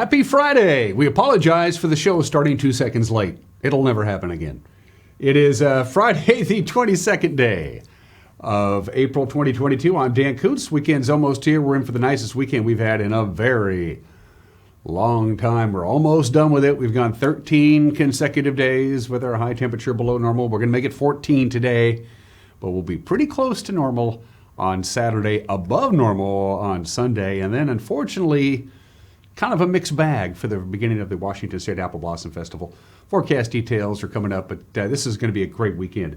Happy Friday! We apologize for the show starting 2 seconds late. It'll never happen again. It is Friday, the 22nd day of April 2022. I'm Dan Kuntz. Weekend's almost here. We're in for the nicest weekend we've had in a very long time. We're almost done with it. We've gone 13 consecutive days with our high temperature below normal. We're going to make it 14 today, but we'll be pretty close to normal on Saturday, above normal on Sunday, and then unfortunately kind of a mixed bag for the beginning of the Washington State Apple Blossom Festival. Forecast details are coming up, but this is going to be a great weekend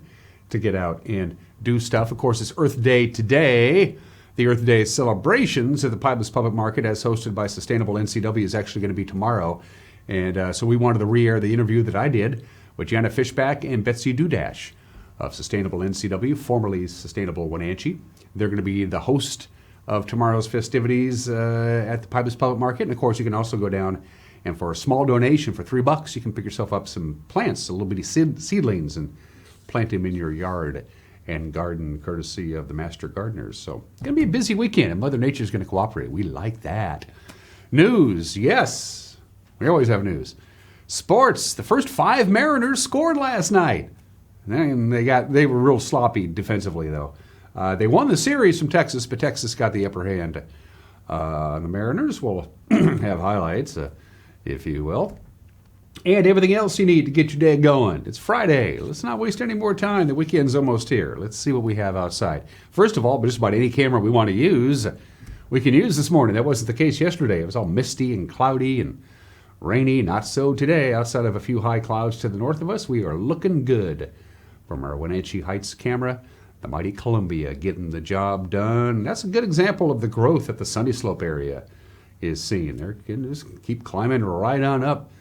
to get out and do stuff. Of course, it's Earth Day today. The Earth Day celebrations at the Pybus Public Market, as hosted by Sustainable NCW, is actually going to be tomorrow. And so we wanted to re-air the interview that I did with Jana Fishback and Betsy Dudash of Sustainable NCW, formerly Sustainable Wenatchee. They're going to be the host of tomorrow's festivities at the Pybus Public Market. And of course, you can also go down and for a small donation, for $3, you can pick yourself up some plants, a little bitty seedlings, and plant them in your yard and garden, courtesy of the Master Gardeners. So it's going to be a busy weekend, and Mother Nature's going to cooperate. We like that. News, yes. We always have news. Sports, the first 5 Mariners scored last night. And they were real sloppy defensively, though. They won the series from Texas, but Texas got the upper hand. The Mariners will have highlights, if you will. And everything else you need to get your day going. It's Friday. Let's not waste any more time. The weekend's almost here. Let's see what we have outside. First of all, just about any camera we want to use, we can use this morning. That wasn't the case yesterday. It was all misty and cloudy and rainy. Not so today. Outside of a few high clouds to the north of us, we are looking good from our Wenatchee Heights camera. The mighty Columbia getting the job done. That's a good example of the growth that the Sunny Slope area is seeing. They're going to just keep climbing right on up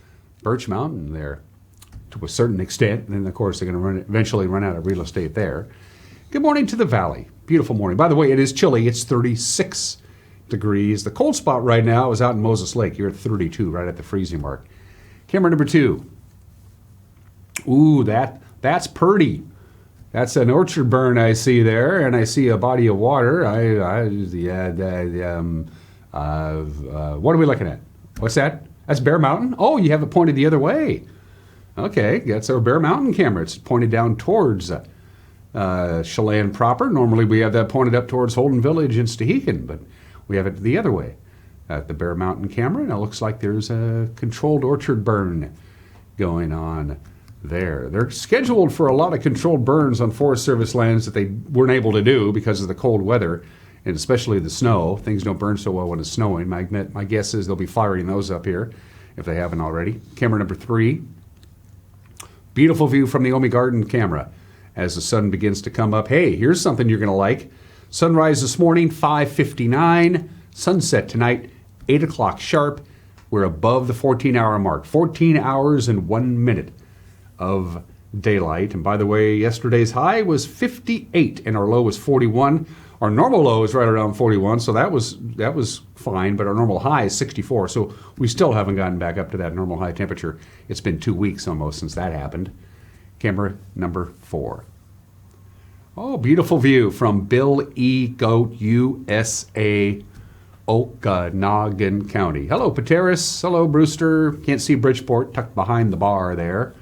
Birch Mountain there to a certain extent. And then, of course, they're going to eventually run out of real estate there. Good morning to the valley. Beautiful morning. By the way, it is chilly. It's 36 degrees. The cold spot right now is out in Moses Lake. You're at 32, right at the freezing mark. Camera number 2. Ooh, that's pretty. That's an orchard burn I see there, and I see a body of water. What are we looking at? What's that? That's Bear Mountain? Oh, you have it pointed the other way. Okay, that's our Bear Mountain camera. It's pointed down towards Chelan proper. Normally we have that pointed up towards Holden Village and Stehekin, but we have it the other way at the Bear Mountain camera, and it looks like there's a controlled orchard burn going on there. They're scheduled for a lot of controlled burns on Forest Service lands that they weren't able to do because of the cold weather, and especially the snow. Things don't burn so well when it's snowing. My guess is they'll be firing those up here if they haven't already. Camera number 3. Beautiful view from the Omi Garden camera as the sun begins to come up. Hey, here's something you're going to like. Sunrise this morning, 5:59. Sunset tonight, 8 o'clock sharp. We're above the 14-hour mark. 14 hours and 1 minute of daylight. And by the way, yesterday's high was 58 and our low was 41. Our normal low is right around 41, so that was fine, but our normal high is 64, so we still haven't gotten back up to that normal high temperature. It's been 2 weeks almost since that happened. Camera number 4. Oh, beautiful view from Bill E. Goat, USA, Okanogan County. Hello, Pateris. Hello, Brewster. Can't see Bridgeport, tucked behind the bar there.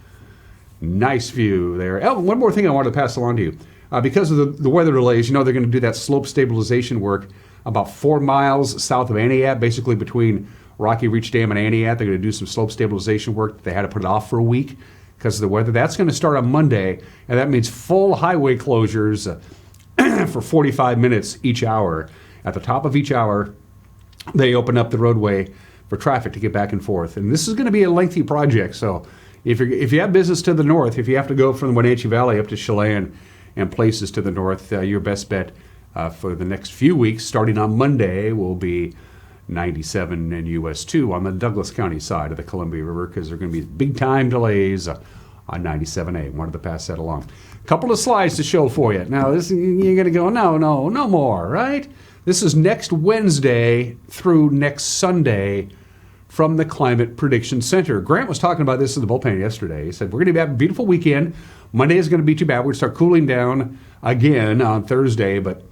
Nice view there. Oh, one more thing I wanted to pass along to you. Because of the weather delays, they're going to do that slope stabilization work about 4 miles south of Aniat, basically between Rocky Reach Dam and Aniat. They're going to do some slope stabilization work. They had to put it off for a week because of the weather. That's going to start on Monday, and that means full highway closures for 45 minutes each hour. At the top of each hour, they open up the roadway for traffic to get back and forth. And this is going to be a lengthy project, so if you have business to the north, if you have to go from the Wenatchee Valley up to Chelan and places to the north, your best bet for the next few weeks, starting on Monday, will be 97 and US 2 on the Douglas County side of the Columbia River, because there are going to be big-time delays on 97A. Wanted to pass that along. A couple of slides to show for you. Now, you're going to go, no more, right? This is next Wednesday through next Sunday from the Climate Prediction Center. Grant was talking about this in the bullpen yesterday. He said, we're going to have a beautiful weekend. Monday is going to be too bad. We're going to start cooling down again on Thursday, but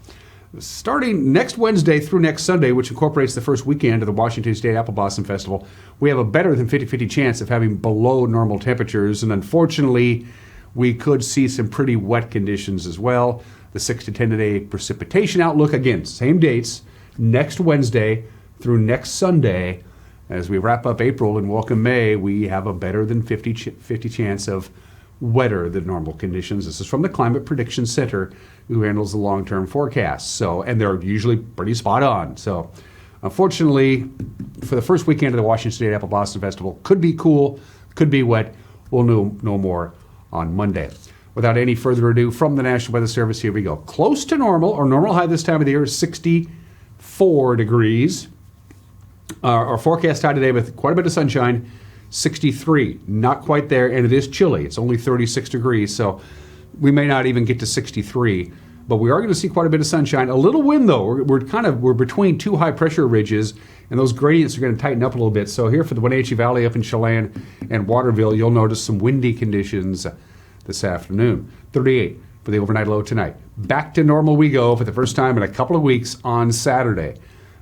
Starting next Wednesday through next Sunday, which incorporates the first weekend of the Washington State Apple Blossom Festival, we have a better than 50-50 chance of having below normal temperatures. And unfortunately, we could see some pretty wet conditions as well. The 6 to 10 day precipitation outlook, again, same dates, next Wednesday through next Sunday. As we wrap up April and welcome May, we have a better than 50 chance of wetter than normal conditions. This is from the Climate Prediction Center, who handles the long-term forecasts. So, and they're usually pretty spot on. So, unfortunately, for the first weekend of the Washington State Apple Blossom Festival, could be cool, could be wet. We'll know more on Monday. Without any further ado, from the National Weather Service, here we go. Close to normal. Our normal high this time of the year is 64 degrees. Our forecast high today with quite a bit of sunshine, 63. Not quite there, and it is chilly. It's only 36 degrees, so we may not even get to 63. But we are going to see quite a bit of sunshine. A little wind, though. We're between two high pressure ridges, and those gradients are going to tighten up a little bit. So here for the Wenatchee Valley up in Chelan and Waterville, you'll notice some windy conditions this afternoon. 38 for the overnight low tonight. Back to normal we go for the first time in a couple of weeks on Saturday.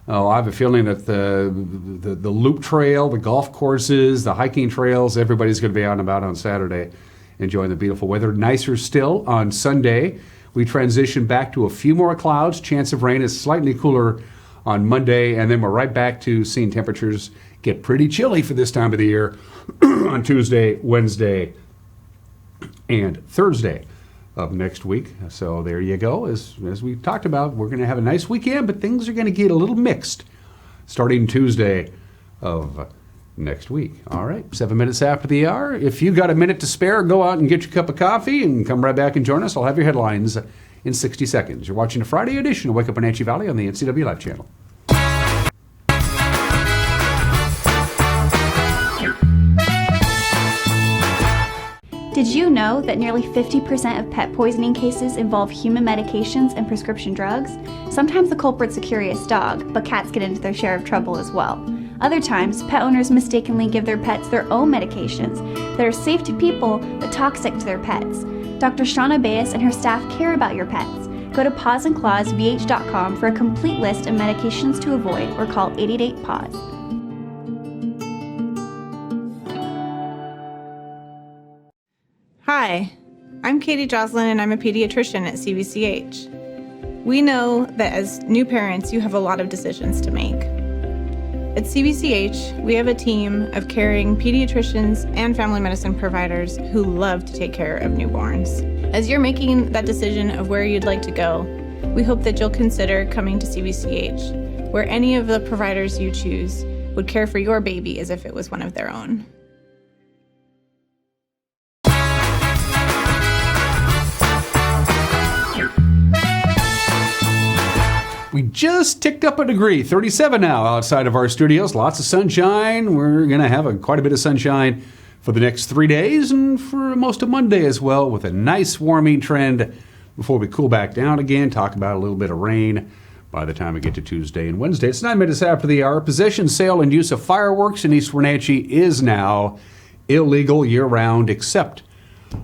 Oh, I have a feeling that the loop trail, the golf courses, the hiking trails, everybody's going to be out and about on Saturday enjoying the beautiful weather. Nicer still on Sunday. We transition back to a few more clouds. Chance of rain is slightly cooler on Monday, and then we're right back to seeing temperatures get pretty chilly for this time of the year on Tuesday, Wednesday, and Thursday of next week. So there you go. As we talked about, we're going to have a nice weekend, but things are going to get a little mixed starting Tuesday of next week. All right, 7 minutes after the hour. If you got a minute to spare, go out and get your cup of coffee and come right back and join us. I'll have your headlines in 60 seconds. You're watching a Friday edition of Wake Up Wenatchee Valley on the NCW Live channel. Did you know that nearly 50% of pet poisoning cases involve human medications and prescription drugs? Sometimes the culprit's a curious dog, but cats get into their share of trouble as well. Other times, pet owners mistakenly give their pets their own medications that are safe to people but toxic to their pets. Dr. Jana and her staff care about your pets. Go to pawsandclawsvh.com for a complete list of medications to avoid or call 888-PAWS. Hi, I'm Katie Joslin and I'm a pediatrician at CVCH. We know that as new parents, you have a lot of decisions to make. At CVCH, we have a team of caring pediatricians and family medicine providers who love to take care of newborns. As you're making that decision of where you'd like to go, we hope that you'll consider coming to CVCH, where any of the providers you choose would care for your baby as if it was one of their own. We just ticked up a degree, 37 now outside of our studios. Lots of sunshine. We're going to have quite a bit of sunshine for the next 3 days and for most of Monday as well, with a nice warming trend before we cool back down again. Talk about a little bit of rain by the time we get to Tuesday and Wednesday. It's 9 minutes after the hour. Possession, sale, and use of fireworks in East Wenatchee is now illegal year-round except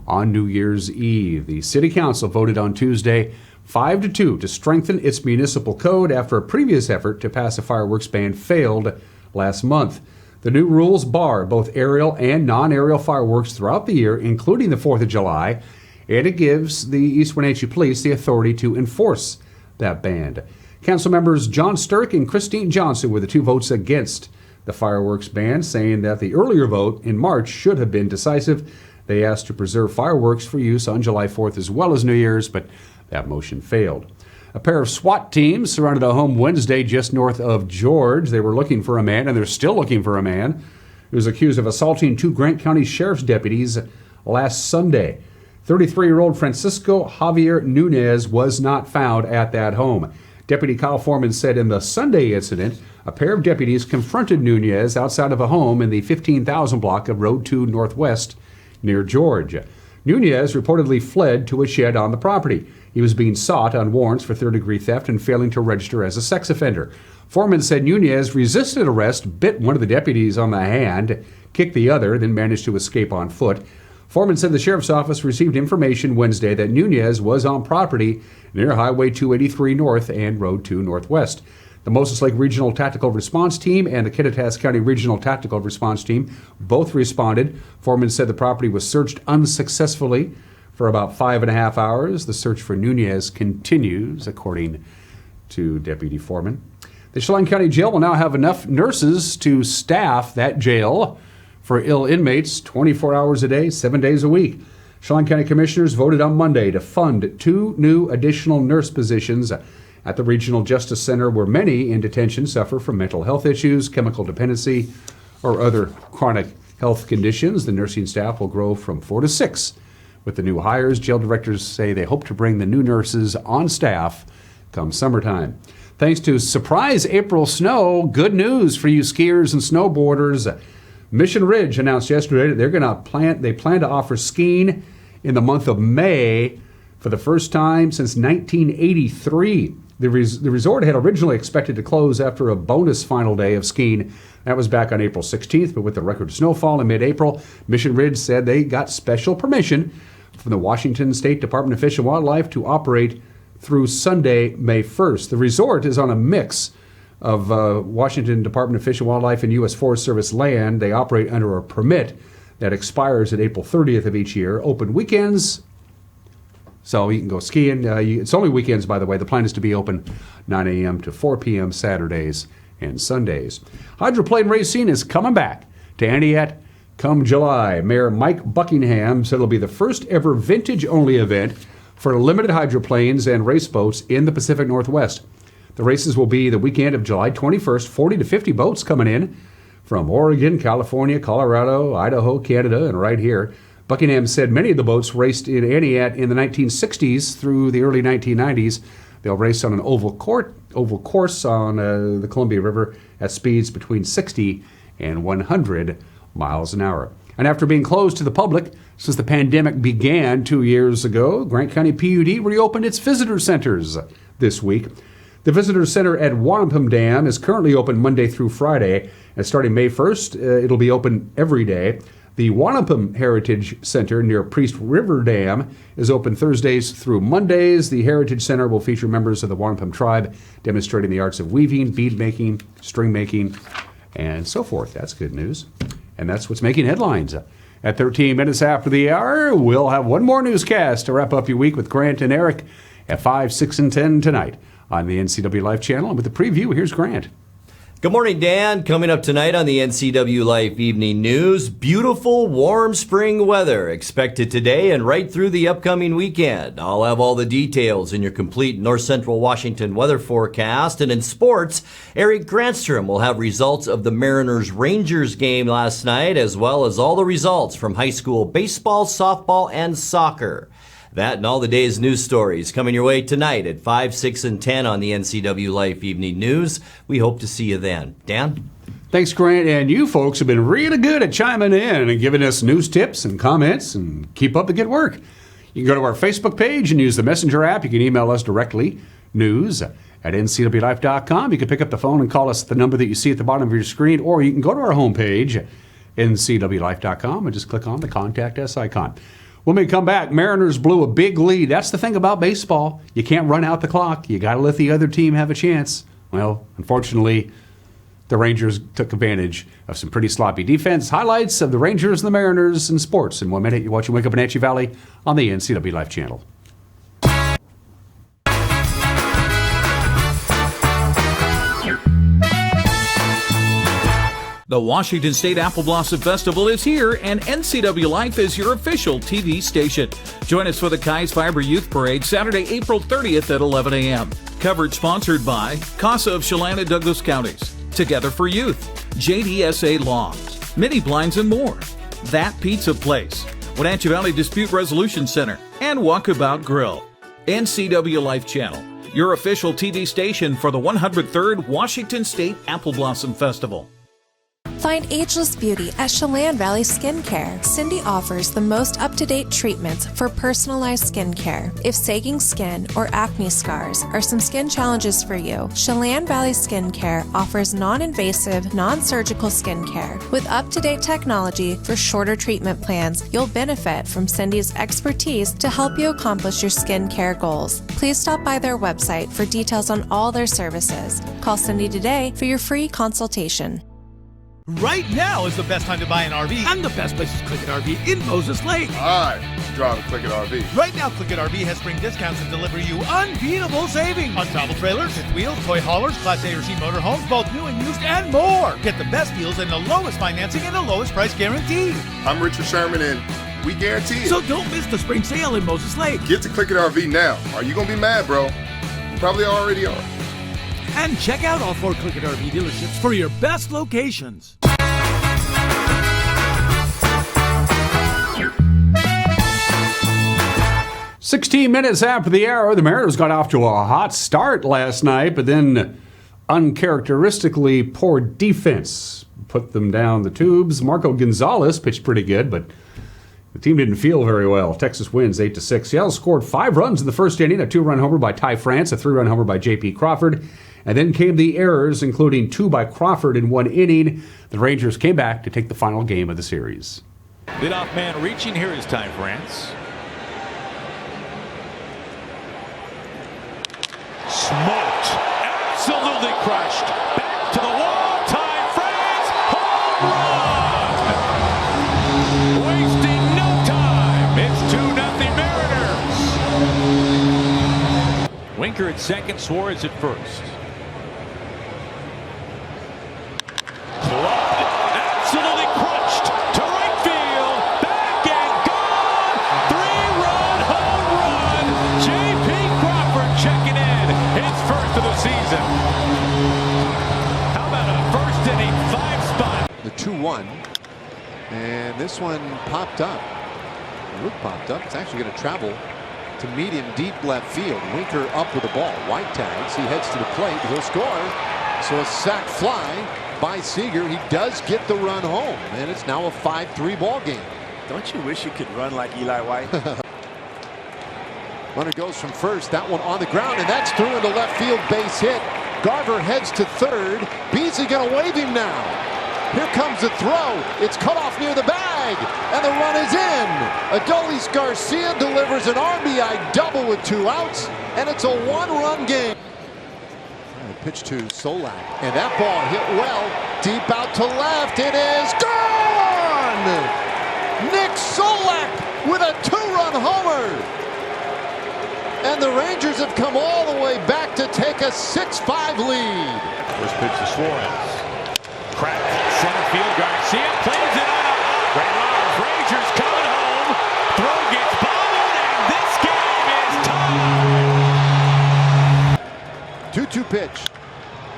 on New Year's Eve. The City Council voted on Tuesday 5-2 to strengthen its municipal code after a previous effort to pass a fireworks ban failed last month. The new rules bar both aerial and non-aerial fireworks throughout the year, including the 4th of July, and it gives the East Wenatchee Police the authority to enforce that ban. Council members John Sturck and Christine Johnson were the two votes against the fireworks ban, saying that the earlier vote in March should have been decisive. They asked to preserve fireworks for use on July 4th as well as New Year's, but that motion failed. A pair of SWAT teams surrounded a home Wednesday just north of George. They were looking for a man, and they're still looking for a man who was accused of assaulting two Grant County Sheriff's deputies last Sunday. 33-year-old Francisco Javier Nunez was not found at that home. Deputy Kyle Foreman said in the Sunday incident, a pair of deputies confronted Nunez outside of a home in the 15,000 block of Road 2 Northwest near George. Nunez reportedly fled to a shed on the property. He was being sought on warrants for third-degree theft and failing to register as a sex offender. Foreman said Nunez resisted arrest, bit one of the deputies on the hand, kicked the other, then managed to escape on foot. Foreman said the sheriff's office received information Wednesday that Nunez was on property near Highway 283 North and Road 2 Northwest. The Moses Lake Regional Tactical Response Team and the Kittitas County Regional Tactical Response Team both responded. Foreman said the property was searched unsuccessfully for about 5.5 hours. The search for Nunez continues, according to Deputy Foreman. The Chelan County Jail will now have enough nurses to staff that jail for ill inmates 24 hours a day, 7 days a week. Chelan County Commissioners voted on Monday to fund 2 new additional nurse positions at the Regional Justice Center, where many in detention suffer from mental health issues, chemical dependency, or other chronic health conditions. The nursing staff will grow from 4 to 6. With the new hires, jail directors say they hope to bring the new nurses on staff come summertime. Thanks to surprise April snow, good news for you skiers and snowboarders. Mission Ridge announced yesterday that they plan to offer skiing in the month of May for the first time since 1983. The resort had originally expected to close after a bonus final day of skiing. That was back on April 16th, but with the record snowfall in mid-April, Mission Ridge said they got special permission from the Washington State Department of Fish and Wildlife to operate through Sunday, May 1st. The resort is on a mix of Washington Department of Fish and Wildlife and U.S. Forest Service land. They operate under a permit that expires at April 30th of each year. Open weekends, so you can go skiing. It's only weekends, by the way. The plan is to be open 9 a.m. to 4 p.m. Saturdays and Sundays. Hydroplane racing is coming back to Aniat come July. Mayor Mike Buckingham said it'll be the first ever vintage-only event for limited hydroplanes and race boats in the Pacific Northwest. The races will be the weekend of July 21st, 40 to 50 boats coming in from Oregon, California, Colorado, Idaho, Canada, and right here. Buckingham said many of the boats raced in Aniat in the 1960s through the early 1990s. They'll race on an oval course on the Columbia River at speeds between 60 and 100 miles an hour. And after being closed to the public since the pandemic began 2 years ago, Grant County PUD reopened its visitor centers this week. The visitor center at Wanapum Dam is currently open Monday through Friday, and starting May 1st, it'll be open every day. The Wanapum Heritage Center near Priest River Dam is open Thursdays through Mondays. The Heritage Center will feature members of the Wanapum tribe demonstrating the arts of weaving, bead making, string making, and so forth. That's good news. And that's what's making headlines. At 13 minutes after the hour, we'll have one more newscast to wrap up your week with Grant and Eric at 5, 6, and 10 tonight on the NCW Life channel. And with the preview, here's Grant. Good morning, Dan. Coming up tonight on the NCW Life Evening News, beautiful, warm spring weather expected today and right through the upcoming weekend. I'll have all the details in your complete North Central Washington weather forecast. And in sports, Eric Granstrom will have results of the Mariners-Rangers game last night, as well as all the results from high school baseball, softball, and soccer. That and all the day's news stories coming your way tonight at 5, 6, and 10 on the NCW Life Evening News. We hope to see you then. Dan? Thanks, Grant. And you folks have been really good at chiming in and giving us news tips and comments, and keep up the good work. You can go to our Facebook page and use the Messenger app. You can email us directly, news@ncwlife.com. You can pick up the phone and call us at the number that you see at the bottom of your screen, or you can go to our homepage, ncwlife.com, and just click on the Contact Us icon. When we come back, Mariners blew a big lead. That's the thing about baseball. You can't run out the clock. You got to let the other team have a chance. Well, unfortunately, the Rangers took advantage of some pretty sloppy defense. Highlights of the Rangers and the Mariners in sports in 1 minute. You're watching Wake Up Wenatchee Valley on the NCW Life channel. The Washington State Apple Blossom Festival is here, and NCW Life is your official TV station. Join us for the Kai's Fiber Youth Parade, Saturday, April 30th at 11 a.m. Coverage sponsored by CASA of Chelan and Douglas Counties, Together for Youth, JDSA Lawns, Mini Blinds and more, That Pizza Place, Wenatchee Valley Dispute Resolution Center, and Walkabout Grill. NCW Life Channel, your official TV station for the 103rd Washington State Apple Blossom Festival. Find ageless beauty at Chelan Valley Skincare. Cindy offers the most up-to-date treatments for personalized skincare. If sagging skin or acne scars are some skin challenges for you, Chelan Valley Skincare offers non-invasive, non-surgical skincare. With up-to-date technology for shorter treatment plans, you'll benefit from Cindy's expertise to help you accomplish your skincare goals. Please stop by their website for details on all their services. Call Cindy today for your free consultation. Right now is the best time to buy an RV, and the best place is Click It RV in Moses Lake. Alright, drive to Click It RV. Right now, Click It RV has spring discounts that deliver you unbeatable savings on travel trailers, fifth wheels, toy haulers, Class A or C motorhomes, both new and used, and more. Get the best deals and the lowest financing and the lowest price guaranteed. I'm Richard Sherman, and we guarantee it. So don't miss the spring sale in Moses Lake. Get to Click It RV now. Are you gonna be mad, bro? You probably already are. And check out all 4 Click It RV dealerships for your best locations. "16 minutes after the hour, the Mariners got off to a hot start last night, but then uncharacteristically poor defense put them down the tubes. Marco Gonzalez pitched pretty good, but the team didn't feel very well. Texas wins 8-6. Seattle scored 5 runs in the first inning, a 2-run homer by Ty France, a 3-run homer by J.P. Crawford, and then came the errors, including 2 by Crawford in 1 inning. The Rangers came back to take the final game of the series. Leadoff man reaching, here is Ty France. Smoked, absolutely crushed. Back to the wall, Ty France, home run! Wasting no time. It's 2-0 Mariners. Winker at second, Suarez at first. Absolutely crunched to right field, back and gone. 3-run home run. J.P. Crawford checking in, his first of the season. How about a first inning 5-spot? The 2-1, and this one popped up. Luke popped up. It's actually going to travel to meet him deep left field. Winker up with the ball. White tags. He heads to the plate. He'll score. So a sac fly by Seager. He does get the run home, and it's now a 5-3 ball game. Don't you wish you could run like Eli White? Runner goes from first. That one on the ground, and that's through into left field. Base hit. Garver heads to third. Beasley going to wave him now. Here comes the throw. It's cut off near the bag, and the run is in. Adolis Garcia delivers an RBI double with 2 outs, and it's a 1-run game. Pitch to Solak, and that ball hit well deep out to left. It is gone. Nick Solak with a 2-run homer, and the Rangers have come all the way back to take a 6-5 lead. First pitch to Suarez. Cracked center field. Garcia plays it on a grand line. Rangers coming home. Throw gets bobbled, and this game is tied. 2-2 pitch.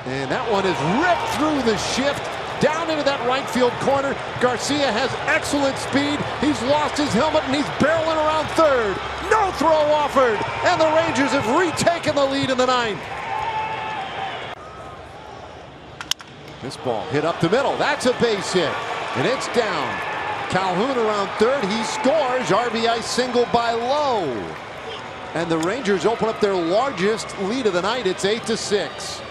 And that one is ripped through the shift down into that right field corner. Garcia has excellent speed. He's lost his helmet and he's barreling around third. No throw offered, and the Rangers have retaken the lead in the 9th. This ball hit up the middle. That's a base hit, and it's down. Calhoun around third. He scores. RBI single by Lowe. And the Rangers open up their largest lead of the night. It's 8-6.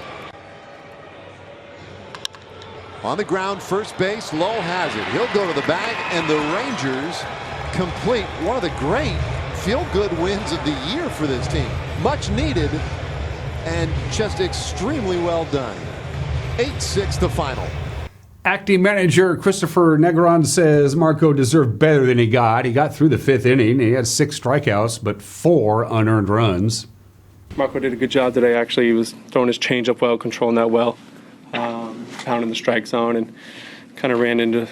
On the ground, first base, Lowe has it. He'll go to the bag, and the Rangers complete one of the great feel-good wins of the year for this team. Much needed, and just extremely well done. 8-6 the final. Acting manager Christopher Negron says Marco deserved better than he got. He got through the 5th inning. He had 6 strikeouts, but 4 unearned runs. Marco did a good job today. Actually, he was throwing his changeup well, controlling that well, pounding the strike zone, and kind of ran into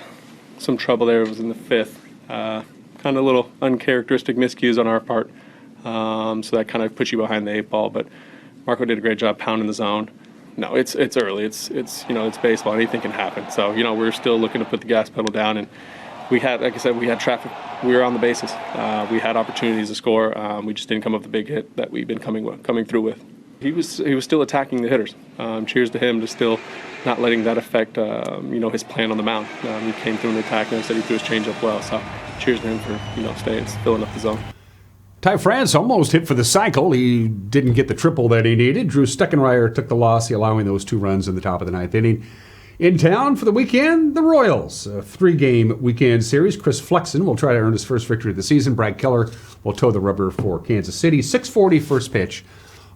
some trouble there. It was in the 5th. Kind of little uncharacteristic miscues on our part, so that kind of puts you behind the 8 ball. But Marco did a great job pounding the zone. No, it's early. It's it's baseball. Anything can happen. So we're still looking to put the gas pedal down, and we had, like I said, we had traffic. We were on the bases. We had opportunities to score. We just didn't come up with the big hit that we've been coming through with. He was still attacking the hitters. Cheers to him to still not letting that affect his plan on the mound. He came through and attacked, and I said he threw his changeup well. So cheers to him for staying, filling up the zone. Ty France almost hit for the cycle. He didn't get the triple that he needed. Drew Steckenrider took the loss, allowing those 2 runs in the top of the 9th inning. In town for the weekend, the Royals, a 3-game weekend series. Chris Flexen will try to earn his first victory of the season. Brad Keller will toe the rubber for Kansas City. 6:40 first pitch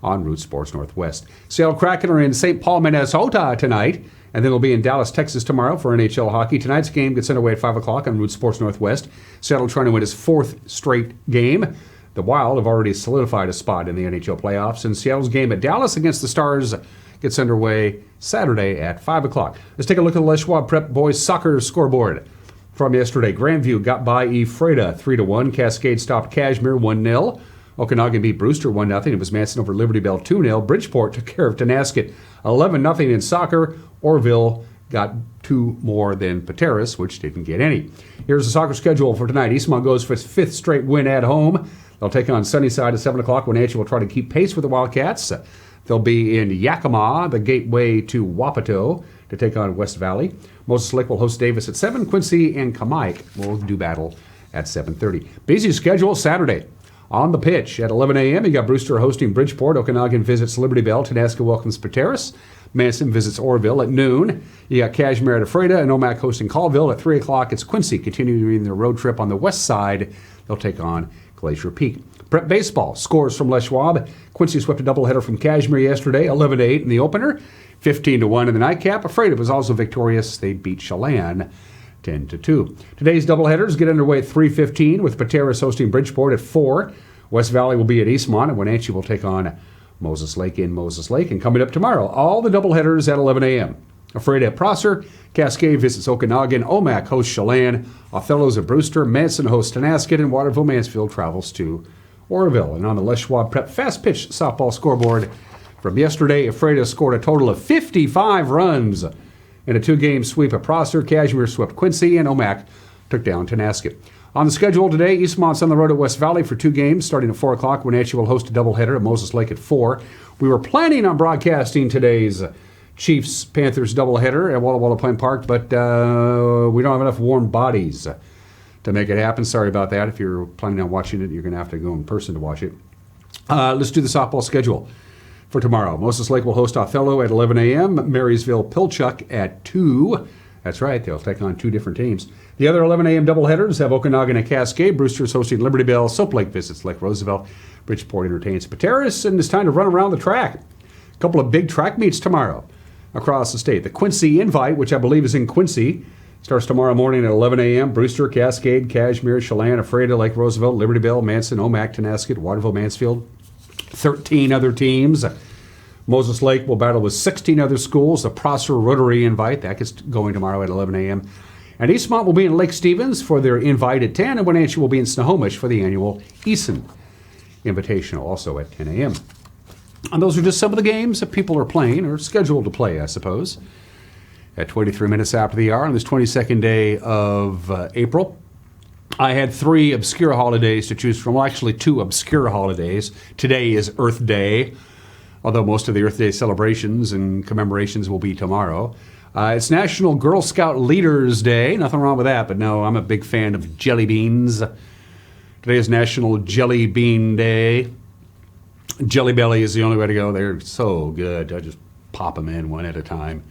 on Root Sports Northwest. Seattle Kraken are in St. Paul, Minnesota tonight, and then they'll be in Dallas, Texas tomorrow for NHL hockey. Tonight's game gets underway at 5 o'clock on Root Sports Northwest. Seattle trying to win his 4th straight game. The Wild have already solidified a spot in the NHL playoffs, and Seattle's game at Dallas against the Stars gets underway Saturday at 5 o'clock. Let's take a look at the Les Schwab Prep Boys Soccer scoreboard from yesterday. Grandview got by Ephrata 3-1. Cascade stopped Kashmir 1-0. Okanagan beat Brewster 1-0. It was Manson over Liberty Bell 2-0. Bridgeport took care of Tenasket 11-0 in soccer. Orville got 2 more than Pateros, which didn't get any. Here's the soccer schedule for tonight. Eastmont goes for its 5th straight win at home. They'll take on Sunnyside at 7 o'clock. Wenatchee will try to keep pace with the Wildcats. They'll be in Yakima, the gateway to Wapato, to take on West Valley. Moses Lake will host Davis at 7. Quincy and Kamike will do battle at 7:30. Busy schedule Saturday. On the pitch at 11 a.m., you got Brewster hosting Bridgeport. Okanagan visits Liberty Bell. Tenaska welcomes Pateros. Manson visits Orville at noon. You got Kashmir at Ephrata and Omak hosting Colville. At 3 o'clock, it's Quincy continuing their road trip on the west side. They'll take on Glacier Peak. Prep baseball scores from Les Schwab. Quincy swept a doubleheader from Kashmir yesterday, 11-8 in the opener, 15-1 in the nightcap. Ephrata was also victorious. They beat Chelan 10-2. Today's doubleheaders get underway at 3:15 with Pateros hosting Bridgeport at 4. West Valley will be at Eastmont, and Wenatchee will take on Moses Lake in Moses Lake. And coming up tomorrow, all the doubleheaders at 11 a.m. Ephrata at Prosser, Cascade visits Okanagan, Omak hosts Chelan, Othello's at Brewster, Manson hosts Tenasket, and Waterville Mansfield travels to Orville. And on the Les Schwab Prep fast pitch softball scoreboard from yesterday, Ephrata scored a total of 55 runs in a 2-game sweep at Prosser. Kashmir swept Quincy, and Omak took down Tenasket. On the schedule today, Eastmont's on the road at West Valley for 2 games, starting at 4 o'clock. Wenatchee will host a doubleheader at Moses Lake at 4. We were planning on broadcasting today's Chiefs-Panthers doubleheader at Walla Walla Plain Park, but we don't have enough warm bodies to make it happen. Sorry about that. If you're planning on watching it, you're going to have to go in person to watch it. Let's do the softball schedule for tomorrow. Moses Lake will host Othello at 11 a.m., Marysville Pilchuck at 2. That's right, they'll take on 2 different teams. The other 11 a.m. doubleheaders have Okanagan and Cascade. Brewster's hosting Liberty Bell. Soap Lake visits Lake Roosevelt. Bridgeport entertains Pateros, and it's time to run around the track. A couple of big track meets tomorrow across the state. The Quincy Invite, which I believe is in Quincy, starts tomorrow morning at 11 a.m. Brewster, Cascade, Kashmir, Chelan, Ephrata, Lake Roosevelt, Liberty Bell, Manson, Omak, Tenasket, Waterville, Mansfield. 13 other teams. Moses Lake will battle with 16 other schools. The Prosser Rotary Invite, that gets going tomorrow at 11 a.m. And Eastmont will be in Lake Stevens for their Invite at 10, and Wenatchee will be in Snohomish for the annual Eason Invitational, also at 10 a.m. And those are just some of the games that people are playing, or scheduled to play, I suppose. At 23 minutes after the hour on this 22nd day of April, I had 3 obscure holidays to choose from. Well, actually 2 obscure holidays. Today is Earth Day, although most of the Earth Day celebrations and commemorations will be tomorrow. It's National Girl Scout Leaders Day. Nothing wrong with that, but no, I'm a big fan of jelly beans. Today is National Jelly Bean Day. Jelly Belly is the only way to go. They're so good. I just pop them in one at a time.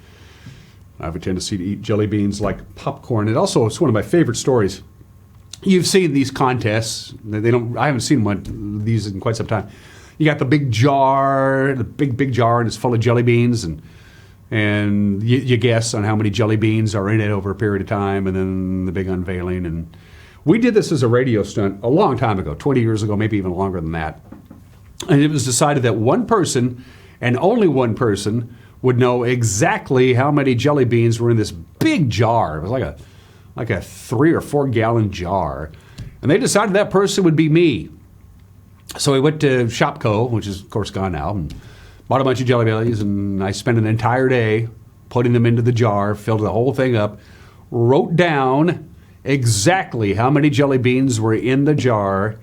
I have a tendency to eat jelly beans like popcorn. It's one of my favorite stories. You've seen these contests. I haven't seen these in quite some time. You got the big jar, the big jar, and it's full of jelly beans, and you guess on how many jelly beans are in it over a period of time, and then the big unveiling. And we did this as a radio stunt a long time ago, 20 years ago, maybe even longer than that. And it was decided that one person, and only one person, would know exactly how many jelly beans were in this big jar. It was like a 3 or 4 gallon jar. And they decided that person would be me. So we went to Shopco, which is, of course, gone now, and bought a bunch of Jelly Bellies, and I spent an entire day putting them into the jar, filled the whole thing up, wrote down exactly how many jelly beans were in the jar,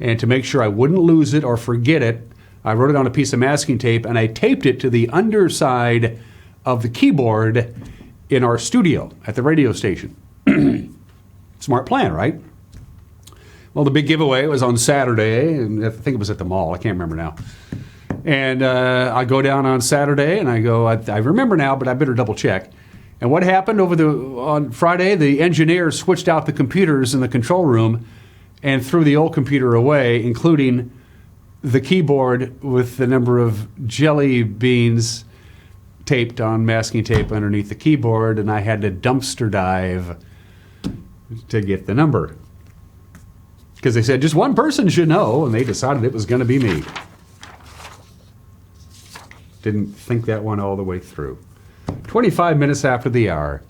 and to make sure I wouldn't lose it or forget it, I wrote it on a piece of masking tape, and I taped it to the underside of the keyboard in our studio at the radio station. Smart plan, right? Well, the big giveaway was on Saturday, and I think it was at the mall. I can't remember now. And I go down on Saturday, and I go, I remember now, but I better double check. And what happened on Friday? The engineer switched out the computers in the control room and threw the old computer away, including the keyboard with the number of jelly beans taped on masking tape underneath the keyboard, and I had to dumpster dive to get the number. Because they said just one person should know, and they decided it was going to be me. Didn't think that one all the way through. 25 minutes after the hour.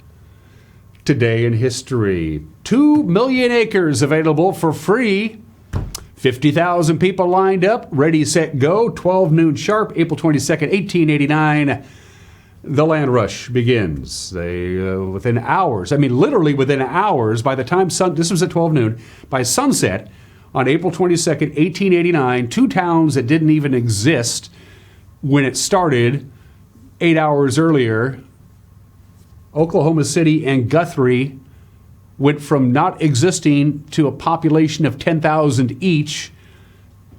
Today in history. 2 million acres available for free. 50,000 people lined up. Ready, set, go. 12 noon sharp, April 22nd, 1889. The land rush begins. They, within hours, I mean literally within hours, by the time this was at 12 noon, by sunset on April 22nd, 1889, two towns that didn't even exist when it started 8 hours earlier, Oklahoma City and Guthrie, went from not existing to a population of 10,000 each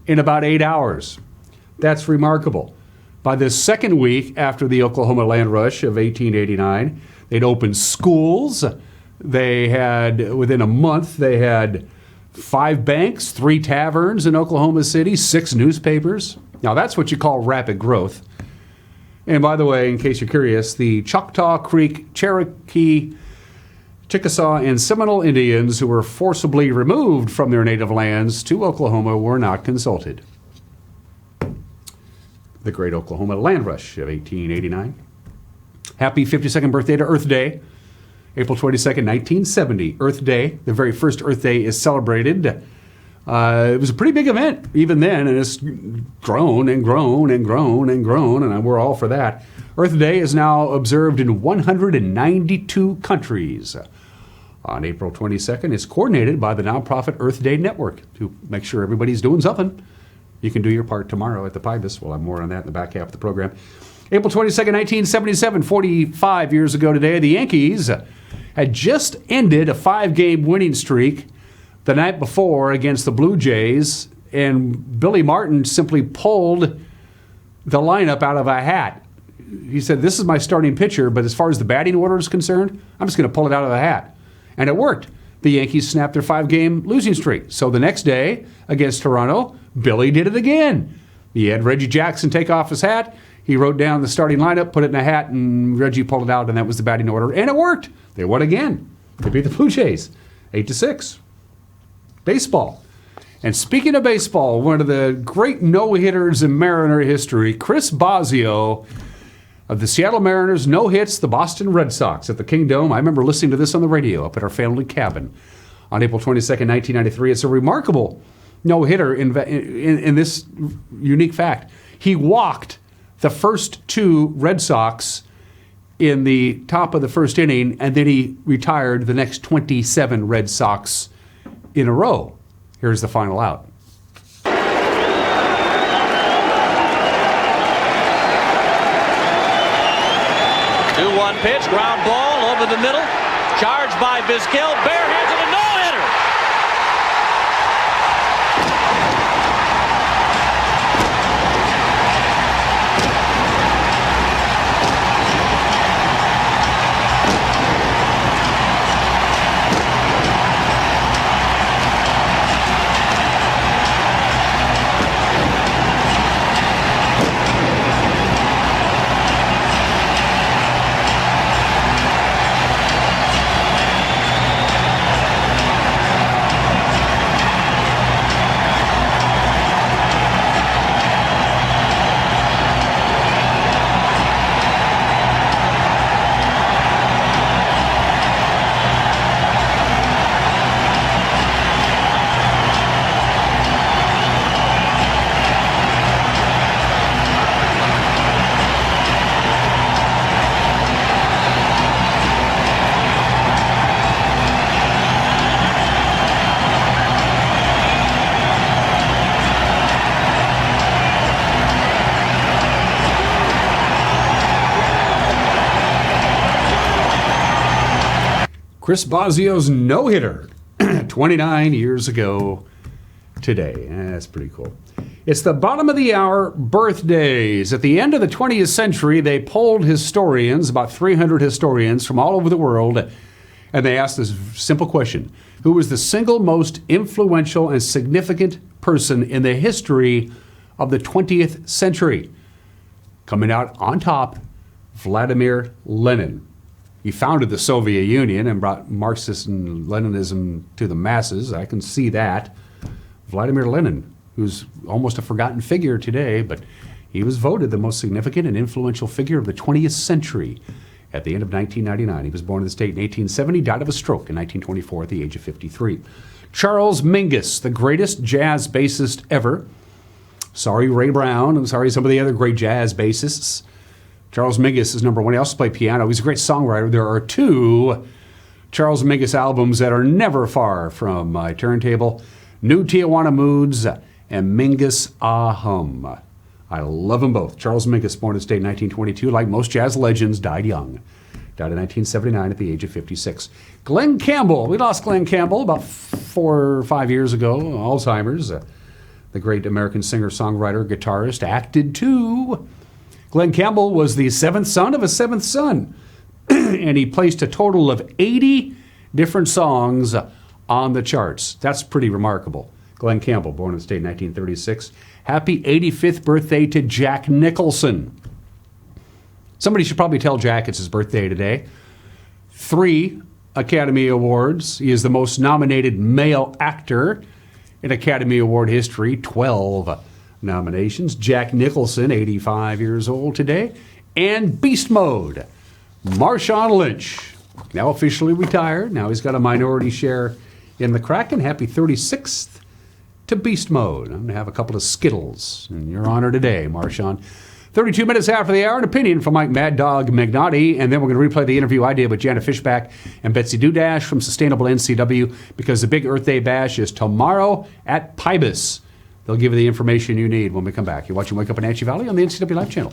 in about 8 hours. That's remarkable. By the second week after the Oklahoma land rush of 1889, they'd opened schools. They had, within a month, they had 5 banks, 3 taverns in Oklahoma City, 6 newspapers. Now, that's what you call rapid growth. And by the way, in case you're curious, the Choctaw Creek, Cherokee, Chickasaw, and Seminole Indians who were forcibly removed from their native lands to Oklahoma were not consulted. The Great Oklahoma Land Rush of 1889. Happy 52nd birthday to Earth Day. April 22nd, 1970, Earth Day. The very first Earth Day is celebrated. It was a pretty big event even then, and it's grown and grown and grown and grown, and we're all for that. Earth Day is now observed in 192 countries. On April 22nd, it's coordinated by the nonprofit Earth Day Network to make sure everybody's doing something. You can do your part tomorrow at the Pybus. We'll have more on that in the back half of the program. April 22nd, 1977, 45 years ago today, the Yankees had just ended a 5-game winning streak the night before against the Blue Jays, and Billy Martin simply pulled the lineup out of a hat. He said, "This is my starting pitcher, but as far as the batting order is concerned, I'm just going to pull it out of the hat." And it worked. The Yankees snapped their 5-game losing streak. So the next day against Toronto, Billy did it again. He had Reggie Jackson take off his hat. He wrote down the starting lineup, put it in a hat, and Reggie pulled it out, and that was the batting order. And it worked. They won again. They beat the Blue Jays 8-6. Baseball. And speaking of baseball, one of the great no-hitters in Mariner history, Chris Bosio of the Seattle Mariners, no-hits the Boston Red Sox at the Kingdome. I remember listening to this on the radio up at our family cabin on April 22nd, 1993. It's a remarkable no-hitter in this unique fact. He walked the first 2 Red Sox in the top of the first inning, and then he retired the next 27 Red Sox in a row. Here's the final out. 2-1 pitch, ground ball over the middle, charged by Vizquel, barehands and a no-hitter. Chris Bosio's no-hitter 29 years ago today. That's pretty cool. It's the bottom of the hour birthdays. At the end of the 20th century, they polled historians, about 300 historians from all over the world, and they asked this simple question: who was the single most influential and significant person in the history of the 20th century? Coming out on top, Vladimir Lenin. He founded the Soviet Union and brought Marxism and Leninism to the masses. I can see that. Vladimir Lenin, who's almost a forgotten figure today, but he was voted the most significant and influential figure of the 20th century at the end of 1999. He was born in the state in 1870, died of a stroke in 1924 at the age of 53. Charles Mingus, the greatest jazz bassist ever. Sorry, Ray Brown. I'm sorry, some of the other great jazz bassists. Charles Mingus is number one. He also played piano. He's a great songwriter. There are 2 Charles Mingus albums that are never far from my turntable: New Tijuana Moods and Mingus Ahum. I love them both. Charles Mingus, born in the state in 1922, like most jazz legends, died young. Died in 1979 at the age of 56. Glenn Campbell. We lost Glenn Campbell about 4 or 5 years ago. Alzheimer's. The great American singer, songwriter, guitarist, acted too. Glenn Campbell was the 7th son of a 7th son. And he placed a total of 80 different songs on the charts. That's pretty remarkable. Glenn Campbell, born in the state in 1936. Happy 85th birthday to Jack Nicholson. Somebody should probably tell Jack it's his birthday today. 3 Academy Awards. He is the most nominated male actor in Academy Award history. 12 nominations. Jack Nicholson, 85 years old today. And Beast Mode. Marshawn Lynch, now officially retired. Now he's got a minority share in the Kraken. Happy 36th to Beast Mode. I'm going to have a couple of Skittles in your honor today, Marshawn. 32 minutes after the hour, an opinion from Mike Mad Dog Magnotti, and then we're going to replay the interview I did with Jana Fishback and Betsy Dudash from Sustainable NCW, because the big Earth Day Bash is tomorrow at Pybus. They'll give you the information you need when we come back. You're watching Wake Up in Wenatchee Valley on the NCW Live channel.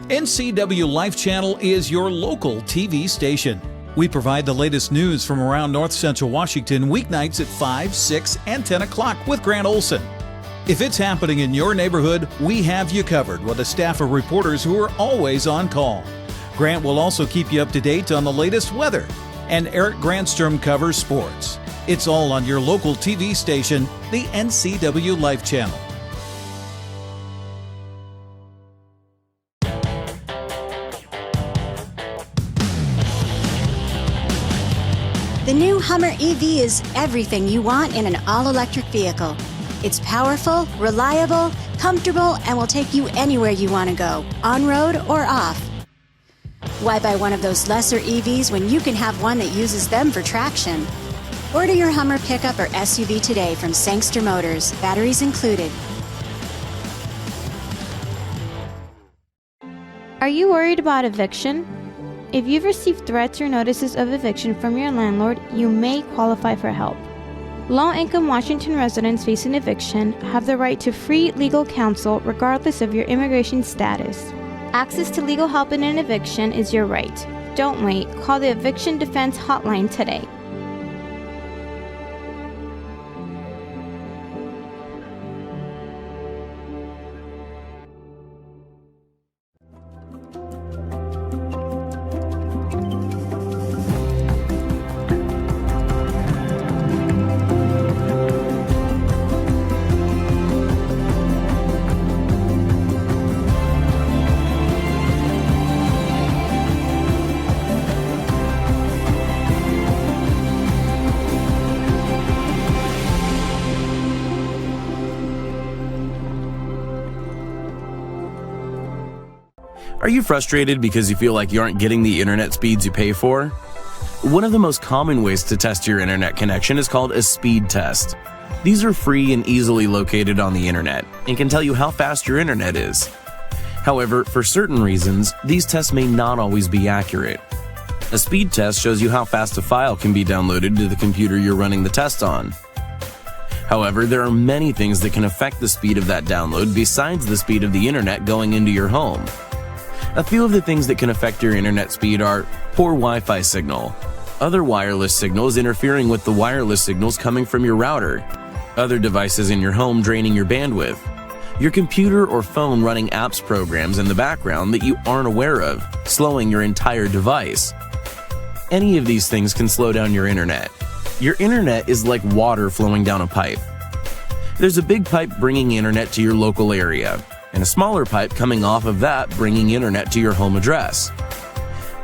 NCW Life Channel is your local TV station. We provide the latest news from around North Central Washington weeknights at 5, 6, and 10 o'clock with Grant Olson. If it's happening in your neighborhood, we have you covered with a staff of reporters who are always on call. Grant will also keep you up to date on the latest weather, and Eric Grandstrom covers sports. It's all on your local TV station, the NCW Life Channel. The new Hummer EV is everything you want in an all-electric vehicle. It's powerful, reliable, comfortable, and will take you anywhere you want to go, on-road or off. Why buy one of those lesser EVs when you can have one that uses them for traction? Order your Hummer pickup or SUV today from Sangster Motors, batteries included. Are you worried about eviction? If you've received threats or notices of eviction from your landlord, you may qualify for help. Low-income Washington residents facing eviction have the right to free legal counsel regardless of your immigration status. Access to legal help in an eviction is your right. Don't wait. Call the Eviction Defense Hotline today. Are you frustrated because you feel like you aren't getting the internet speeds you pay for? One of the most common ways to test your internet connection is called a speed test. These are free and easily located on the internet and can tell you how fast your internet is. However, for certain reasons, these tests may not always be accurate. A speed test shows you how fast a file can be downloaded to the computer you're running the test on. However, there are many things that can affect the speed of that download besides the speed of the internet going into your home. A few of the things that can affect your internet speed are poor Wi-Fi signal, other wireless signals interfering with the wireless signals coming from your router, other devices in your home draining your bandwidth, your computer or phone running apps programs in the background that you aren't aware of, slowing your entire device. Any of these things can slow down your internet. Your internet is like water flowing down a pipe. There's a big pipe bringing internet to your local area, and a smaller pipe coming off of that bringing internet to your home address.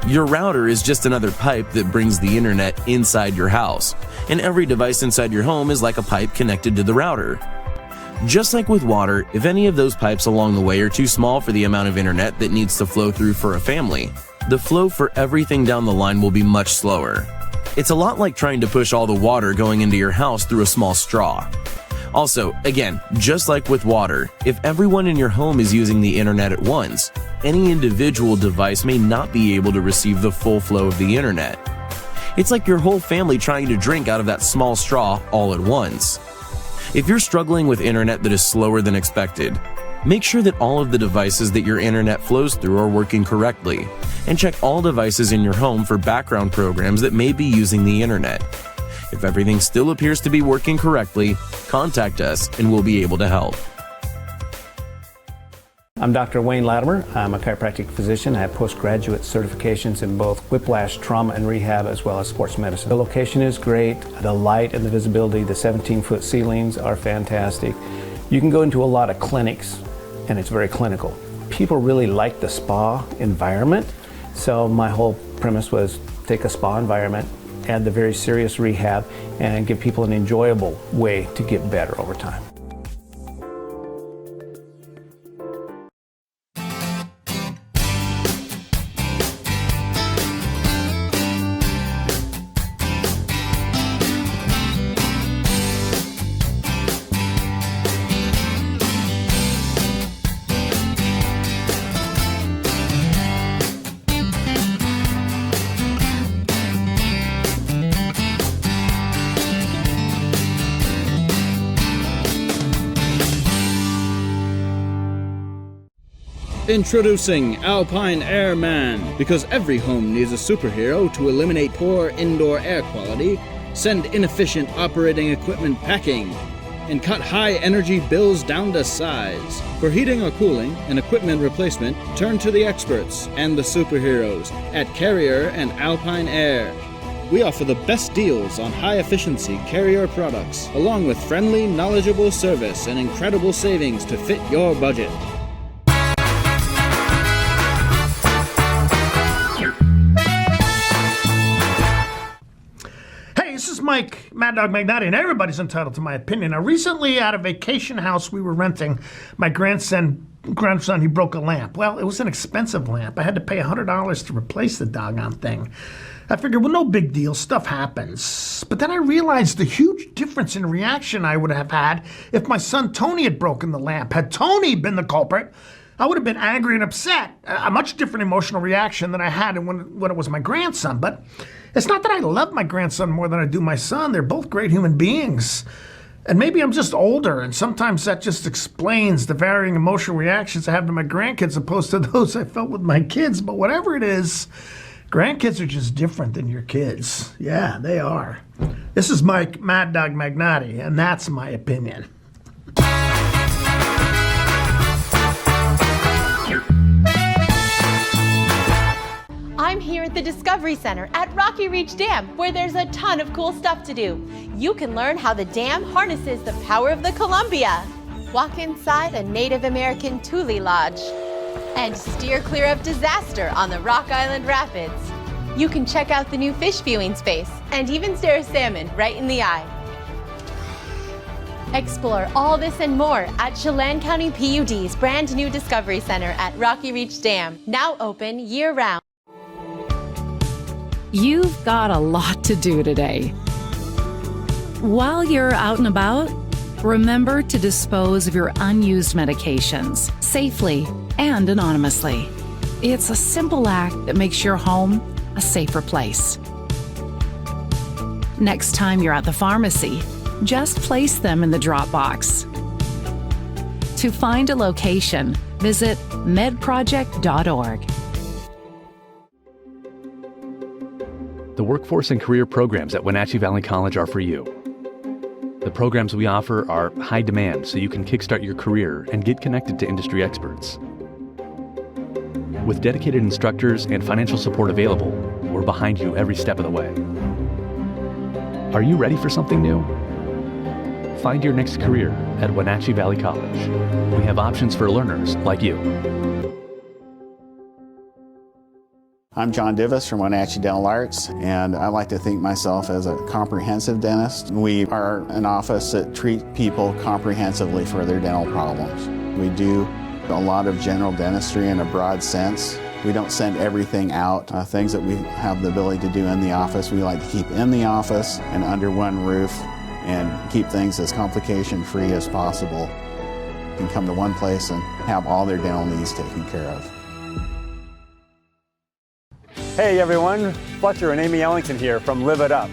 Your router is just another pipe that brings the internet inside your house, and every device inside your home is like a pipe connected to the router. Just like with water, if any of those pipes along the way are too small for the amount of internet that needs to flow through for a family, the flow for everything down the line will be much slower. It's a lot like trying to push all the water going into your house through a small straw. Also, again, just like with water, if everyone in your home is using the internet at once, any individual device may not be able to receive the full flow of the internet. It's like your whole family trying to drink out of that small straw all at once. If you're struggling with internet that is slower than expected, make sure that all of the devices that your internet flows through are working correctly, and check all devices in your home for background programs that may be using the internet. If everything still appears to be working correctly, contact us and we'll be able to help. I'm Dr. Wayne Latimer. I'm a chiropractic physician. I have postgraduate certifications in both whiplash, trauma and rehab, as well as sports medicine. The location is great. The light and the visibility, the 17-foot ceilings are fantastic. You can go into a lot of clinics and it's very clinical. People really like the spa environment. So my whole premise was take a spa environment, add the very serious rehab, and give people an enjoyable way to get better over time. Introducing Alpine Airman. Because every home needs a superhero to eliminate poor indoor air quality, send inefficient operating equipment packing, and cut high energy bills down to size. For heating or cooling and equipment replacement, turn to the experts and the superheroes at Carrier and Alpine Air. We offer the best deals on high-efficiency Carrier products, along with friendly, knowledgeable service and incredible savings to fit your budget. This is Mike, Mad Dog Magnotti, and everybody's entitled to my opinion. Now, recently at a vacation house we were renting, my grandson, he broke a lamp. Well, it was an expensive lamp. I had to pay $100 to replace the doggone thing. I figured, well, no big deal, stuff happens. But then I realized the huge difference in reaction I would have had if my son Tony had broken the lamp. Had Tony been the culprit, I would have been angry and upset. A much different emotional reaction than I had when it was my grandson. But it's not that I love my grandson more than I do my son. They're both great human beings. And maybe I'm just older, and sometimes that just explains the varying emotional reactions I have to my grandkids opposed to those I felt with my kids. But whatever it is, grandkids are just different than your kids. Yeah, they are. This is Mike, Mad Dog Magnotti, and that's my opinion. I'm here at the Discovery Center at Rocky Reach Dam, where there's a ton of cool stuff to do. You can learn how the dam harnesses the power of the Columbia, walk inside a Native American Tule Lodge, and steer clear of disaster on the Rock Island Rapids. You can check out the new fish viewing space and even stare a salmon right in the eye. Explore all this and more at Chelan County PUD's brand new Discovery Center at Rocky Reach Dam, now open year-round. You've got a lot to do today. While you're out and about, remember to dispose of your unused medications safely and anonymously. It's a simple act that makes your home a safer place. Next time you're at the pharmacy, just place them in the drop box. To find a location, visit medproject.org. The workforce and career programs at Wenatchee Valley College are for you. The programs we offer are high demand, so you can kickstart your career and get connected to industry experts. With dedicated instructors and financial support available, we're behind you every step of the way. Are you ready for something new? Find your next career at Wenatchee Valley College. We have options for learners like you. I'm John Divis from Wenatchee Dental Arts, and I like to think myself as a comprehensive dentist. We are an office that treats people comprehensively for their dental problems. We do a lot of general dentistry in a broad sense. We don't send everything out. Things that we have the ability to do in the office, we like to keep in the office and under one roof and keep things as complication-free as possible. You can come to one place and have all their dental needs taken care of. Hey everyone, Fletcher and Amy Ellington here from Live It Up.